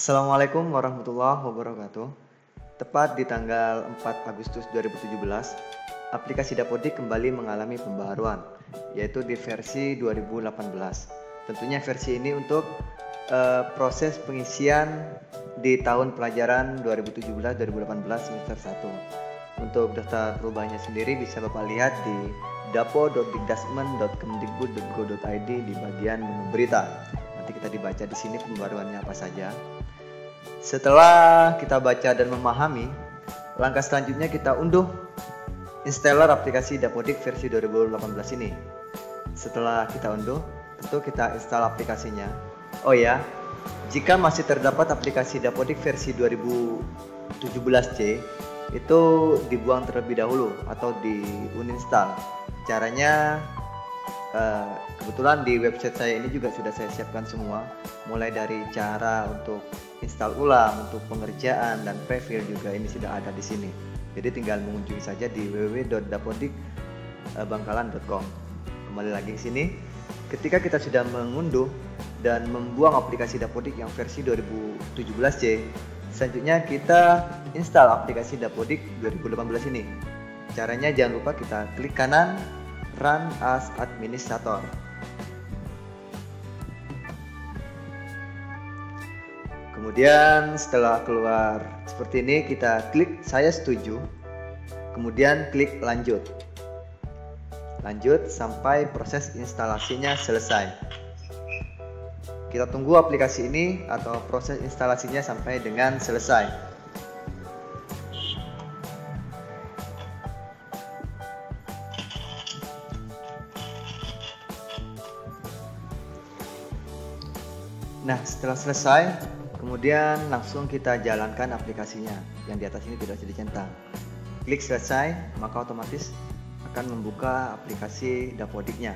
Assalamualaikum warahmatullahi wabarakatuh. Tepat di tanggal 4 Agustus 2017, aplikasi Dapodik kembali mengalami pembaharuan, yaitu di versi 2018. Tentunya versi ini untuk proses pengisian di tahun pelajaran 2017-2018 semester 1. Untuk daftar perubahannya sendiri bisa Bapak lihat di dapo.dikdasmen.kemdikbud.go.id di bagian menu berita. Nanti kita dibaca di sini pembaruannya apa saja. Setelah kita baca dan memahami, langkah selanjutnya kita unduh installer aplikasi Dapodik versi 2018 ini. Setelah kita unduh, tentu kita install aplikasinya. Oh ya, jika masih terdapat aplikasi Dapodik versi 2017C, itu dibuang terlebih dahulu atau di uninstall. Caranya kebetulan di website saya ini juga sudah saya siapkan semua, mulai dari cara untuk install ulang, untuk pengerjaan dan preview juga ini sudah ada di sini. Jadi tinggal mengunjungi saja di www.dapodikbangkalan.com. Kembali lagi ke sini. Ketika kita sudah mengunduh dan membuang aplikasi Dapodik yang versi 2017C, selanjutnya kita install aplikasi Dapodik 2018 ini. Caranya jangan lupa kita klik kanan Run as Administrator. Kemudian setelah keluar seperti ini, kita klik saya setuju. Kemudian klik lanjut. Lanjut sampai proses instalasinya selesai. Kita tunggu aplikasi ini atau proses instalasinya sampai dengan selesai. Nah, setelah selesai, kemudian langsung kita jalankan aplikasinya yang di atas ini tidak bisa dicentang. Klik selesai, maka otomatis akan membuka aplikasi Dapodiknya.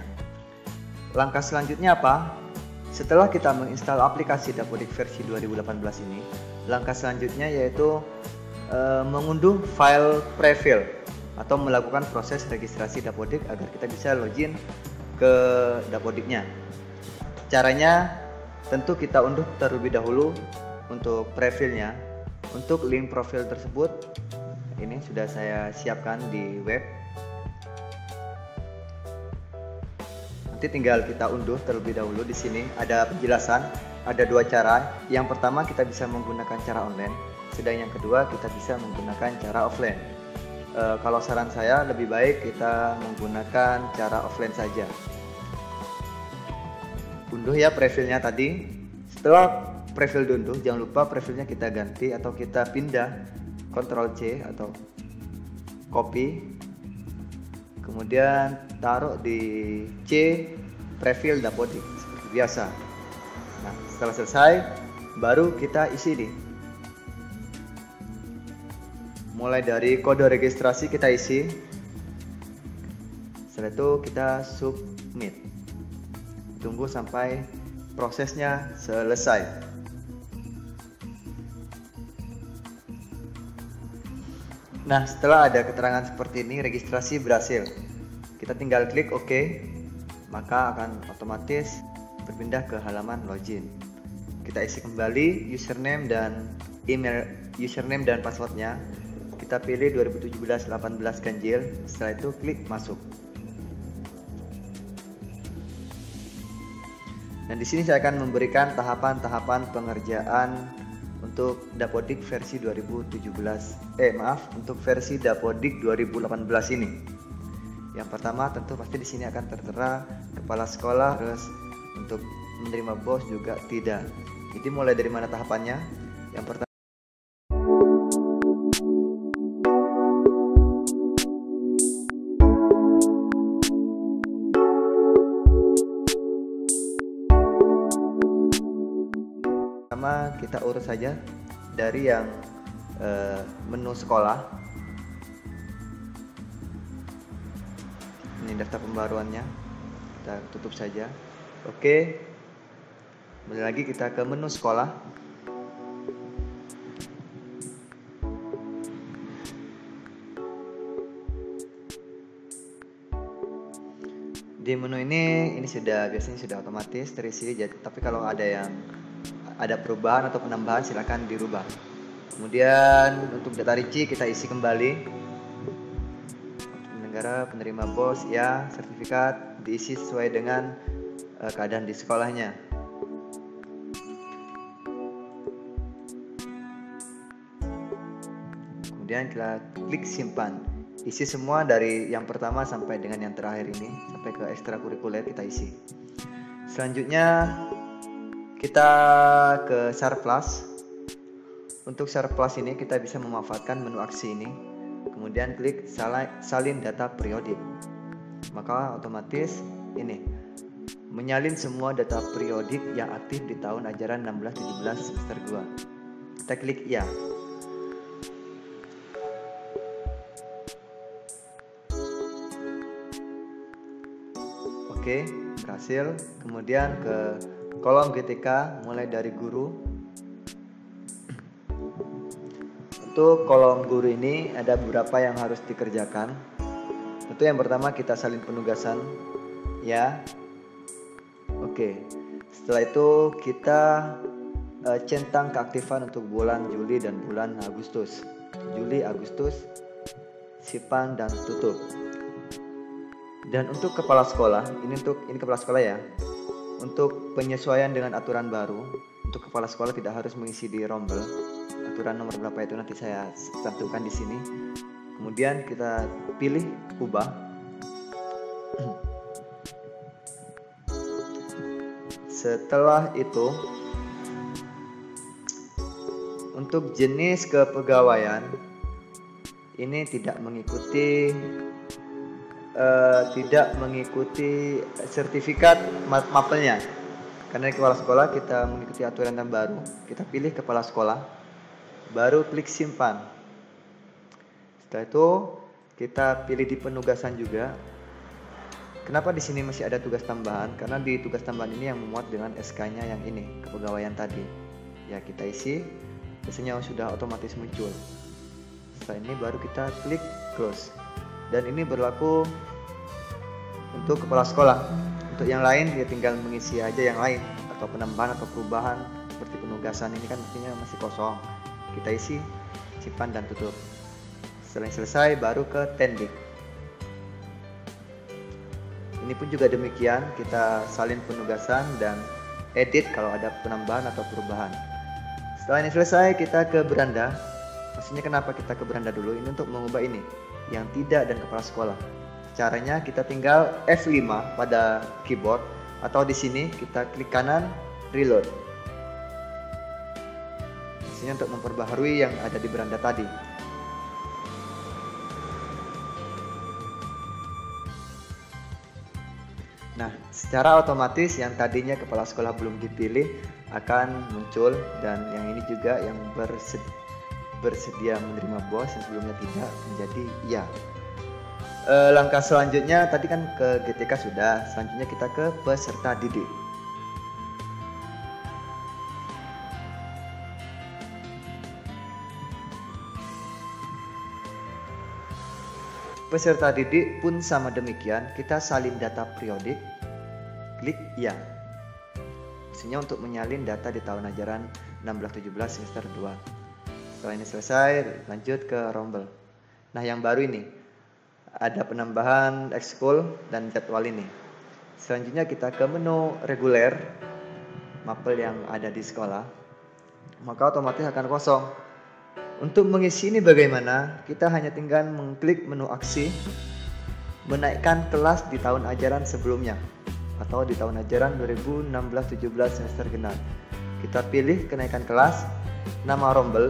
Langkah selanjutnya apa? Setelah kita menginstal aplikasi Dapodik versi 2018 ini, langkah selanjutnya yaitu mengunduh file prefil atau melakukan proses registrasi Dapodik agar kita bisa login ke Dapodiknya. Caranya tentu kita unduh terlebih dahulu untuk profilnya. Untuk link profil tersebut ini sudah saya siapkan di web. Nanti tinggal kita unduh terlebih dahulu. Di sini ada penjelasan, ada dua cara. Yang pertama kita bisa menggunakan cara online, sedang yang kedua kita bisa menggunakan cara offline. Kalau saran saya lebih baik kita menggunakan cara offline saja. Unduh ya profilnya tadi. Setelah profil diunduh, jangan lupa profilnya kita ganti atau kita pindah, Ctrl C atau copy, kemudian taruh di C profil Dapodik seperti biasa. Nah, setelah selesai baru kita isi nih. Mulai dari kode registrasi kita isi. Setelah itu kita submit. Tunggu sampai prosesnya selesai. Nah, setelah ada keterangan seperti ini, registrasi berhasil. Kita tinggal klik OK, maka akan otomatis berpindah ke halaman login. Kita isi kembali username dan email, username dan passwordnya. Kita pilih 2017-18 ganjil. Setelah itu klik masuk. Dan di sini saya akan memberikan tahapan-tahapan pengerjaan untuk Dapodik versi untuk versi Dapodik 2018 ini. Yang pertama tentu pasti di sini akan tertera kepala sekolah, terus untuk menerima bos juga tidak. Jadi mulai dari mana tahapannya? Yang pertama kita urus saja dari yang menu sekolah. Ini daftar pembaruannya, kita tutup saja. Oke, kembali lagi kita ke menu sekolah. Di menu ini biasanya sudah otomatis terisi, tapi kalau ada yang ada perubahan atau penambahan silakan dirubah. Kemudian untuk data rinci kita isi kembali. Negara penerima BOS ya, sertifikat diisi sesuai dengan keadaan di sekolahnya. Kemudian kita klik simpan. Isi semua dari yang pertama sampai dengan yang terakhir ini, sampai ke ekstrakurikuler kita isi. Selanjutnya kita ke Surplus. Untuk Surplus ini kita bisa memanfaatkan menu aksi ini. Kemudian klik salin data periodik. Maka otomatis ini menyalin semua data periodik yang aktif di tahun ajaran 16-17 semester 2. Kita klik ya. Oke, berhasil. Kemudian ke kolom GTK mulai dari guru. Untuk kolom guru ini ada beberapa yang harus dikerjakan. Tentu yang pertama kita salin penugasan ya. Oke. Setelah itu kita centang keaktifan untuk bulan Juli dan bulan Agustus. Juli, Agustus, simpan dan tutup. Dan untuk kepala sekolah, ini kepala sekolah ya. Untuk penyesuaian dengan aturan baru, untuk kepala sekolah tidak harus mengisi di rombel. Aturan nomor berapa itu nanti saya tentukan di sini. Kemudian kita pilih ubah. Setelah itu, untuk jenis kepegawaian ini tidak mengikuti sertifikat mapelnya. Karena di kepala sekolah kita mengikuti aturan yang baru. Kita pilih kepala sekolah, baru klik simpan. Setelah itu kita pilih di penugasan juga. Kenapa di sini masih ada tugas tambahan? Karena di tugas tambahan ini yang memuat dengan SK-nya yang ini, kepegawaian tadi. Ya kita isi, biasanya sudah otomatis muncul. Setelah ini baru kita klik close. Dan ini berlaku untuk kepala sekolah. Untuk yang lain dia tinggal mengisi aja yang lain, atau penambahan atau perubahan seperti penugasan ini kan mestinya masih kosong. Kita isi, simpan dan tutup. Setelah selesai baru ke Tendik. Ini pun juga demikian, kita salin penugasan dan edit kalau ada penambahan atau perubahan. Setelah ini selesai kita ke beranda. Maksudnya kenapa kita ke beranda dulu? Ini untuk mengubah ini yang tidak dan kepala sekolah. Caranya kita tinggal F5 pada keyboard atau di sini kita klik kanan reload. Maksudnya untuk memperbaharui yang ada di beranda tadi. Nah, secara otomatis yang tadinya kepala sekolah belum dipilih akan muncul, dan yang ini juga yang bersedia menerima BOS yang sebelumnya tidak menjadi iya. Langkah selanjutnya tadi kan ke GTK sudah, selanjutnya kita ke peserta didik. Peserta didik pun sama demikian, kita salin data periodik, klik ya. Maksudnya untuk menyalin data di tahun ajaran 16-17 semester 2. Setelah ini selesai, lanjut ke rombel. Nah, yang baru ini ada penambahan ekskul dan jadwal ini. Selanjutnya kita ke menu reguler, mapel yang ada di sekolah. Maka otomatis akan kosong. Untuk mengisi ini bagaimana? Kita hanya tinggal mengklik menu aksi, menaikkan kelas di tahun ajaran sebelumnya atau di tahun ajaran 2016-17 semester genap. Kita pilih kenaikan kelas, nama rombel.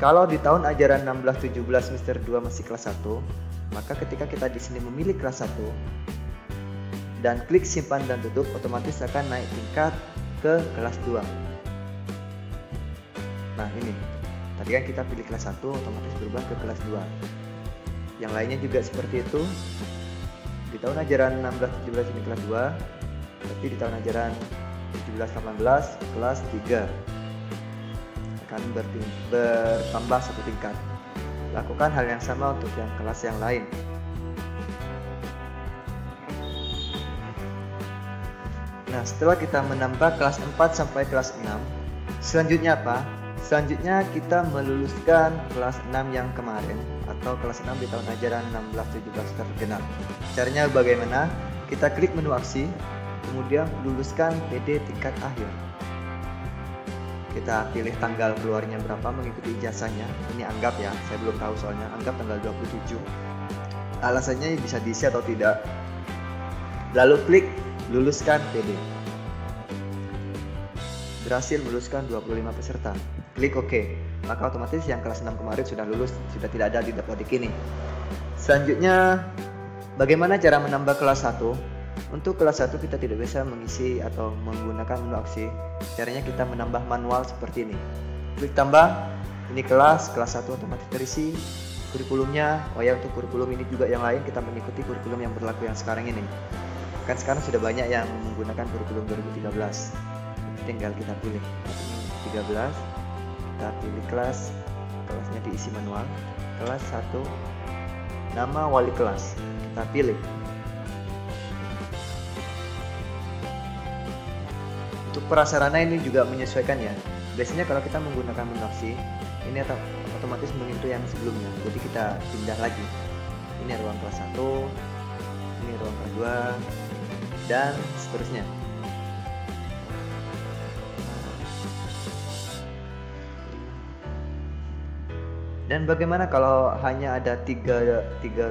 Kalau di tahun ajaran 16-17 semester 2 masih kelas 1, maka ketika kita di sini memilih kelas 1 dan klik simpan dan tutup, otomatis akan naik tingkat ke kelas 2. Nah, ini. Tadi kan kita pilih kelas 1, otomatis berubah ke kelas 2. Yang lainnya juga seperti itu. Di tahun ajaran 16-17 ini kelas 2, tapi di tahun ajaran 17-18 kelas 3. Akan bertambah satu tingkat. Lakukan hal yang sama untuk yang kelas yang lain. Nah, setelah kita menambah kelas 4 sampai kelas 6, Selanjutnya apa? Selanjutnya kita meluluskan kelas 6 yang kemarin atau kelas 6 di tahun ajaran 16-17 tergenap. Caranya bagaimana? Kita klik menu aksi, kemudian luluskan PD tingkat akhir. Kita pilih tanggal keluarnya berapa mengikuti ijazahnya. Ini anggap ya, saya belum tahu soalnya. Anggap tanggal 27. Alasannya bisa diisi atau tidak. Lalu klik luluskan PD. Berhasil meluluskan 25 peserta. Klik OK. Maka otomatis yang kelas 6 kemarin sudah lulus, sudah tidak ada di Dapodik ini. Selanjutnya, bagaimana cara menambah kelas 1? Untuk kelas 1 kita tidak bisa mengisi atau menggunakan menu aksi. Caranya kita menambah manual seperti ini. Klik tambah, ini kelas 1 otomatis terisi. Kurikulumnya, oh ya, untuk kurikulum ini juga yang lain kita mengikuti kurikulum yang berlaku yang sekarang ini. Kan sekarang sudah banyak yang menggunakan kurikulum 2013. Tinggal kita pilih 13, kita pilih kelasnya diisi manual, kelas 1, nama wali kelas, kita pilih. Untuk prasarana ini juga menyesuaikan ya. Biasanya kalau kita menggunakan menu aksi, ini otomatis mengikuti yang sebelumnya. Jadi kita pindah lagi. Ini ruang kelas 1, ini ruang kelas 2, dan seterusnya. Dan bagaimana kalau hanya ada tiga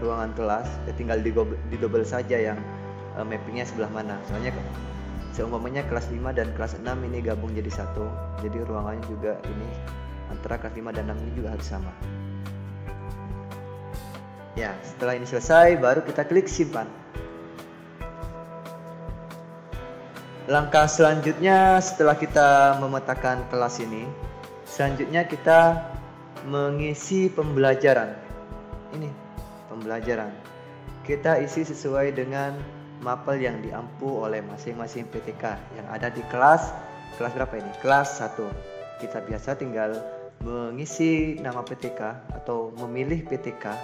ruangan kelas, tinggal didobel saja yang mappingnya sebelah mana. Soalnya seumpamanya kelas 5 dan kelas 6 ini gabung jadi satu, jadi ruangannya juga ini antara kelas 5 dan 6 ini juga harus sama. Ya, setelah ini selesai baru kita klik simpan. Langkah selanjutnya setelah kita memetakan kelas ini, selanjutnya kita mengisi pembelajaran. Ini pembelajaran. Kita isi sesuai dengan mapel yang diampu oleh masing-masing PTK yang ada di kelas berapa ini? Kelas 1. Kita biasa tinggal mengisi nama PTK atau memilih PTK.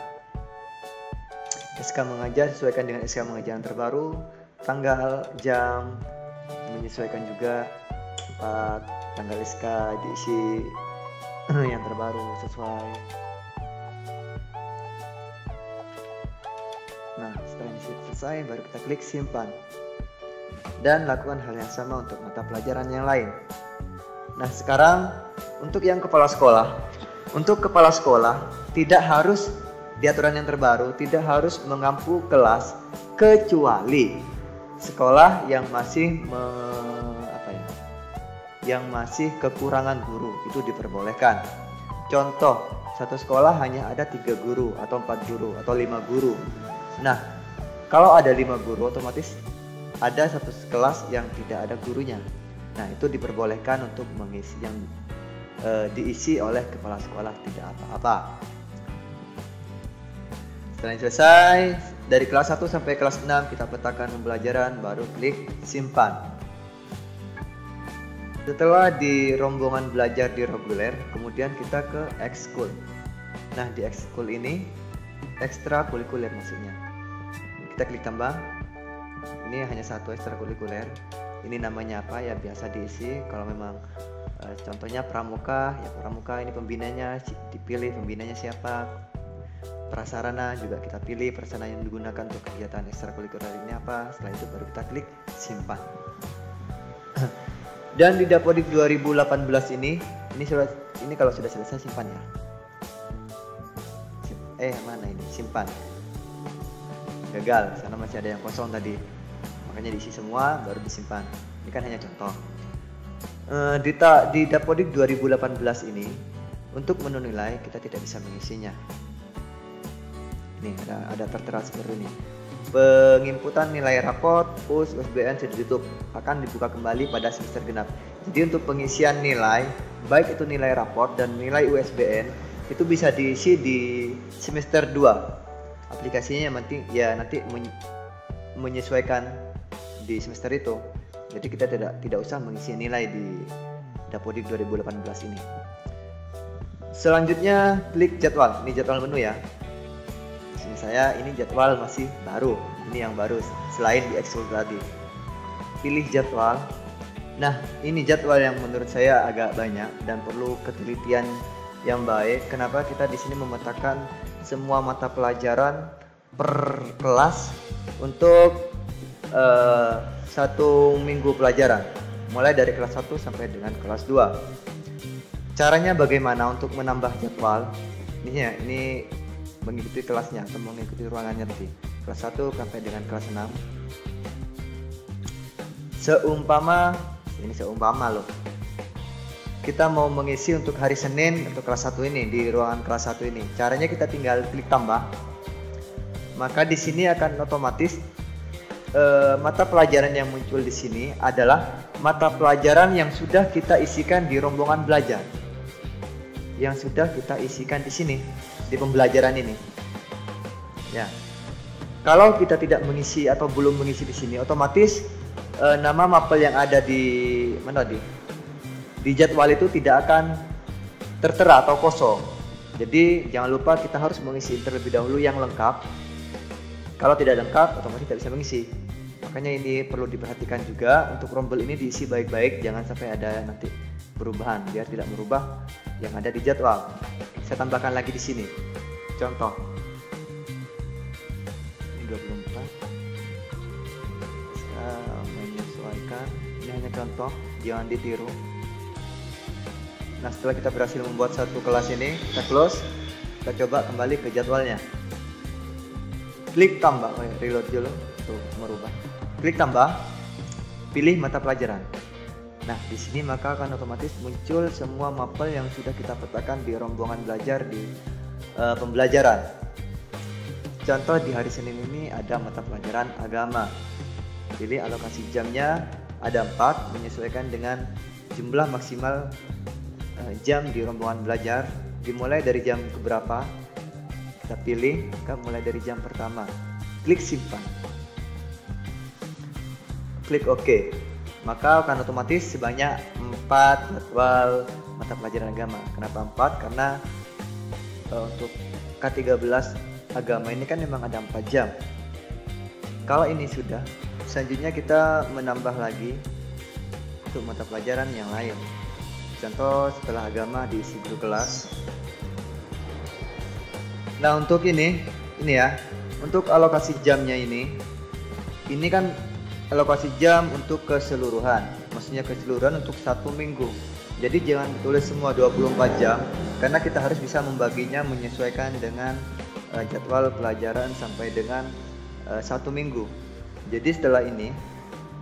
SK mengajar sesuaikan dengan SK mengajar yang terbaru, tanggal, jam, menyesuaikan juga tanggal SK diisi yang terbaru sesuai. Nah, setelah ini selesai baru kita klik simpan dan lakukan hal yang sama untuk mata pelajaran yang lain. Nah, sekarang untuk yang kepala sekolah. Untuk kepala sekolah tidak harus di aturan yang terbaru tidak harus mengampu kelas kecuali sekolah yang masih yang masih kekurangan guru, itu diperbolehkan. Contoh, satu sekolah hanya ada 3 guru atau 4 guru atau 5 guru. Nah, kalau ada 5 guru otomatis ada satu kelas yang tidak ada gurunya. Nah, itu diperbolehkan untuk mengisi yang diisi oleh kepala sekolah, tidak apa-apa. Setelah selesai, dari kelas 1 sampai kelas 6 kita petakan pembelajaran, baru klik simpan. Setelah di rombongan belajar di reguler, kemudian kita ke ekskul. Nah, di ekskul ini ekstrakurikuler maksudnya. Kita klik tambah. Ini hanya satu ekstrakurikuler. Ini namanya apa ya, biasa diisi. Kalau memang contohnya pramuka, ya pramuka ini pembinanya dipilih, pembinanya siapa. Prasarana juga kita pilih prasarana yang digunakan untuk kegiatan ekstrakurikuler ini apa. Setelah itu baru kita klik simpan. Dan di Dapodik 2018 ini kalau sudah selesai simpan ya. Mana ini? Simpan. Gagal, sana masih ada yang kosong tadi. Makanya diisi semua baru disimpan. Ini kan hanya contoh. Di Dapodik 2018 ini untuk menu nilai kita tidak bisa mengisinya. Ini ada tertera seperti ini. Penginputan nilai raport US USBN sudah ditutup, akan dibuka kembali pada semester genap. Jadi untuk pengisian nilai, baik itu nilai raport dan nilai USBN, itu bisa diisi di semester 2. Aplikasinya nanti menyesuaikan di semester itu. Jadi kita tidak usah mengisi nilai di Dapodik 2018 ini. Selanjutnya klik jadwal. Ini jadwal menu ya. Saya ini jadwal masih baru, ini yang baru selain di ekskul tadi. Pilih jadwal, Nah, ini jadwal yang menurut saya agak banyak dan perlu ketelitian yang baik. Kenapa kita di sini memetakan semua mata pelajaran per kelas untuk satu minggu pelajaran, mulai dari kelas 1 sampai dengan kelas 2. Caranya bagaimana untuk menambah jadwal? Ini mengikuti kelasnya atau mengikuti ruangannya tadi. Kelas 1 sampai dengan kelas 6. Seumpama loh, kita mau mengisi untuk hari Senin untuk kelas 1 ini di ruangan kelas 1 ini. Caranya kita tinggal klik tambah. Maka di sini akan otomatis mata pelajaran yang muncul di sini adalah mata pelajaran yang sudah kita isikan di rombongan belajar. Yang sudah kita isikan di sini di pembelajaran ini. Ya. Kalau kita tidak mengisi atau belum mengisi di sini, otomatis nama mapel yang ada di jadwal itu tidak akan tertera atau kosong. Jadi jangan lupa kita harus mengisi terlebih dahulu yang lengkap. Kalau tidak lengkap, otomatis tidak bisa mengisi. Makanya ini perlu diperhatikan juga untuk rombel ini diisi baik-baik, jangan sampai ada nanti perubahan biar tidak merubah yang ada di jadwal. Saya tambahkan lagi di sini. Contoh. Ini 24. Ini hanya contoh, jangan ditiru. Nah, setelah kita berhasil membuat satu kelas ini, kita close, kita coba kembali ke jadwalnya. Klik tambah, reload dulu untuk merubah. Klik tambah, pilih mata pelajaran. Nah, di sini maka akan otomatis muncul semua mapel yang sudah kita petakan di rombongan belajar di pembelajaran. Contoh di hari Senin ini ada mata pelajaran agama. Pilih alokasi jamnya ada 4 menyesuaikan dengan jumlah maksimal jam di rombongan belajar. Dimulai dari jam keberapa? Kita pilih, kita mulai dari jam pertama. Klik simpan. Klik OK. Maka akan otomatis sebanyak 4 jadwal mata pelajaran agama. Kenapa 4? Karena untuk K13 agama ini kan memang ada 4 jam. Kalau ini sudah, selanjutnya kita menambah lagi untuk mata pelajaran yang lain. Contoh setelah agama diisi guru kelas. Nah, untuk ini ya, untuk alokasi jamnya ini kan alokasi jam untuk keseluruhan. Maksudnya keseluruhan untuk 1 minggu. Jadi jangan tulis semua 24 jam karena kita harus bisa membaginya menyesuaikan dengan jadwal pelajaran sampai dengan 1 minggu. Jadi setelah ini,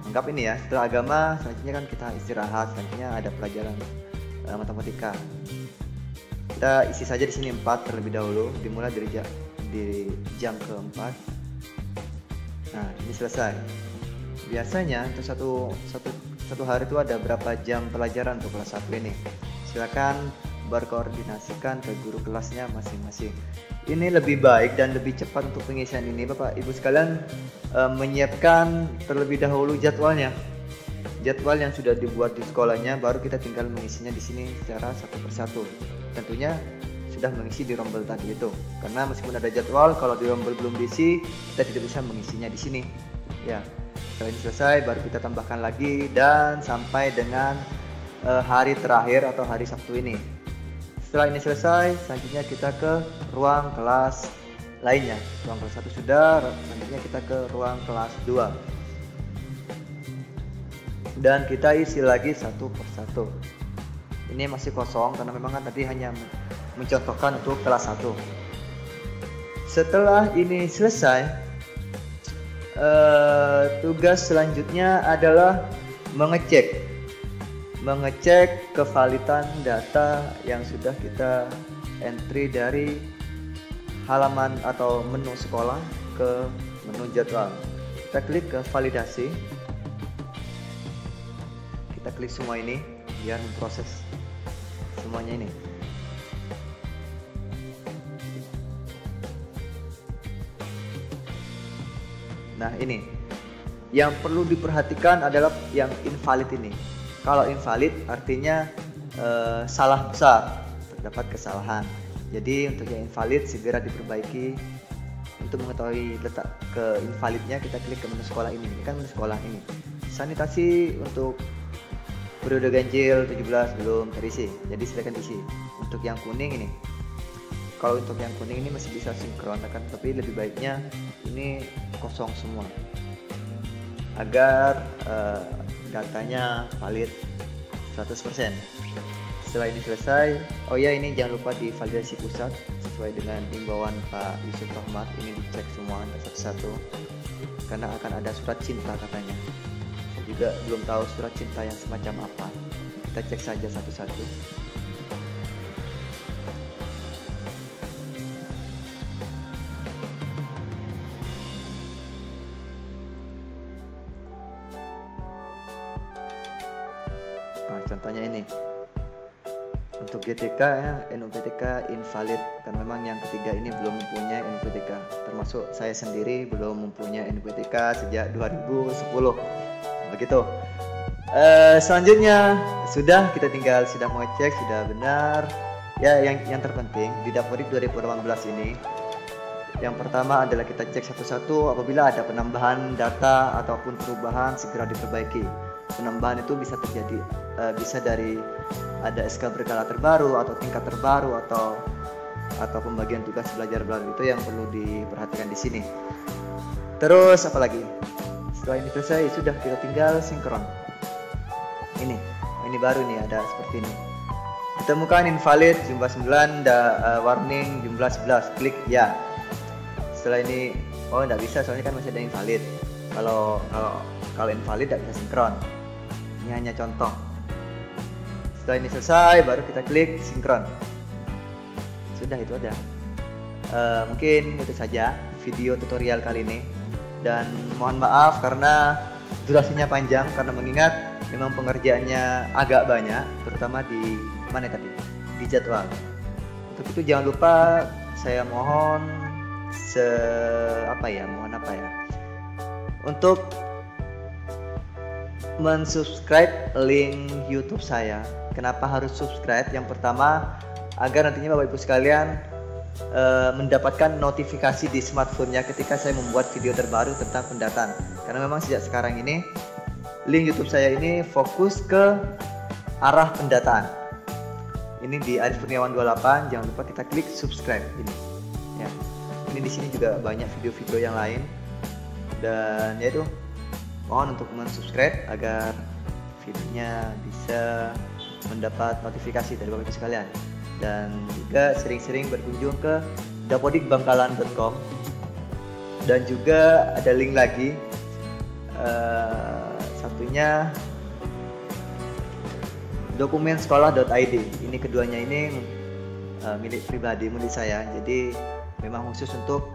anggap ini ya, setelah agama selanjutnya kan kita istirahat, selanjutnya ada pelajaran matematika. Kita isi saja di sini 4 terlebih dahulu, dimulai dari jam keempat. Nah, ini selesai. Biasanya untuk satu hari itu ada berapa jam pelajaran untuk kelas 1 ini. Silakan berkoordinasikan ke guru kelasnya masing-masing. Ini lebih baik dan lebih cepat untuk pengisian ini, Bapak Ibu sekalian, menyiapkan terlebih dahulu jadwalnya. Jadwal yang sudah dibuat di sekolahnya, baru kita tinggal mengisinya di sini secara satu persatu. Tentunya sudah mengisi di rombel tadi itu. Karena meskipun ada jadwal, kalau di rombel belum diisi, kita tidak bisa mengisinya di sini. Ya, setelah ini selesai, baru kita tambahkan lagi dan sampai dengan hari terakhir atau hari Sabtu ini. Setelah ini selesai, selanjutnya kita ke ruang kelas lainnya. Ruang kelas 1 sudah, selanjutnya kita ke ruang kelas 2. Dan kita isi lagi satu persatu. Ini masih kosong karena memang kan tadi hanya mencontohkan untuk kelas 1. Setelah ini selesai, tugas selanjutnya adalah mengecek kevalidan data yang sudah kita entry dari halaman atau menu sekolah ke menu jadwal. Kita klik ke validasi. Kita klik semua ini biar memproses semuanya ini. Nah, ini yang perlu diperhatikan adalah yang invalid ini. Kalau invalid artinya salah besar, terdapat kesalahan. Jadi untuk yang invalid segera diperbaiki. Untuk mengetahui letak ke invalidnya, kita klik ke menu sekolah ini. Ini kan menu sekolah ini. Sanitasi untuk periode ganjil 17 belum terisi, jadi silakan isi. Untuk yang kuning ini, kalau untuk yang kuning ini masih bisa sinkron kan, tapi lebih baiknya ini kosong semua agar datanya valid 100%. Setelah ini selesai, oh ya ini jangan lupa divalidasi pusat sesuai dengan imbauan Pak Yusuf Rahmat. Ini dicek semua satu-satu karena akan ada surat cinta katanya. Saya juga belum tahu surat cinta yang semacam apa. Kita cek saja satu-satu. Nah, contohnya ini untuk GTK ya, NUPTK invalid karena memang yang ketiga ini belum mempunyai NUPTK, termasuk saya sendiri belum mempunyai NUPTK sejak 2010 begitu. Selanjutnya sudah, kita tinggal sudah mau cek sudah benar ya. Yang terpenting di Dapodik 2018 ini, yang pertama adalah kita cek satu-satu. Apabila ada penambahan data ataupun perubahan, segera diperbaiki. Penambahan itu bisa terjadi bisa dari ada SK berkala terbaru atau tingkat terbaru atau pembagian tugas belajar baru. Itu yang perlu diperhatikan di sini. Terus apalagi? Setelah ini selesai sudah, kita tinggal sinkron. Ini baru nih, ada seperti ini. Ditemukan invalid jumlah 9, warning jumlah 11, klik ya. Setelah ini enggak bisa soalnya kan masih ada invalid. Kalau invalid tidak bisa sinkron. Ini hanya contoh. Setelah ini selesai baru kita klik sinkron. Sudah, itu aja. Mungkin itu saja video tutorial kali ini, dan mohon maaf karena durasinya panjang karena mengingat memang pengerjaannya agak banyak, terutama di mana tadi, di jadwal. Untuk itu jangan lupa saya mohon untuk mensubscribe link YouTube saya. Kenapa harus subscribe? Yang pertama, agar nantinya Bapak Ibu sekalian mendapatkan notifikasi di smartphone-nya ketika saya membuat video terbaru tentang pendataan. Karena memang sejak sekarang ini link YouTube saya ini fokus ke arah pendataan. Ini di Arif Kurniawan 28, jangan lupa kita klik subscribe ini. Ya. Ini di sini juga banyak video-video yang lain, dan yaitu mohon untuk mensubscribe agar videonya bisa mendapat notifikasi dari Bapak Ibu sekalian, dan juga sering-sering berkunjung ke dapodikbangkalan.com, dan juga ada link lagi satunya dokumensekolah.id. Ini keduanya ini milik pribadi, milik saya, jadi memang khusus untuk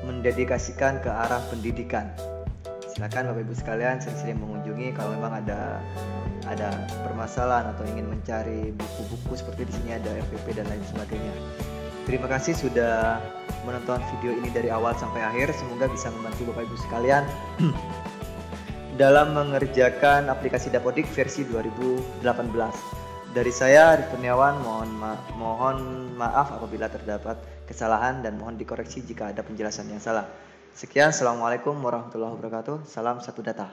mendedikasikan ke arah pendidikan. Silakan Bapak Ibu sekalian sering-sering mengunjungi kalau memang ada permasalahan atau ingin mencari buku-buku seperti di sini ada FPP dan lain sebagainya. Terima kasih sudah menonton video ini dari awal sampai akhir. Semoga bisa membantu Bapak Ibu sekalian dalam mengerjakan aplikasi Dapodik versi 2018. Dari saya Arif Kurniawan, mohon maaf apabila terdapat kesalahan dan mohon dikoreksi jika ada penjelasan yang salah. Sekian, Assalamualaikum warahmatullahi wabarakatuh. Salam satu data.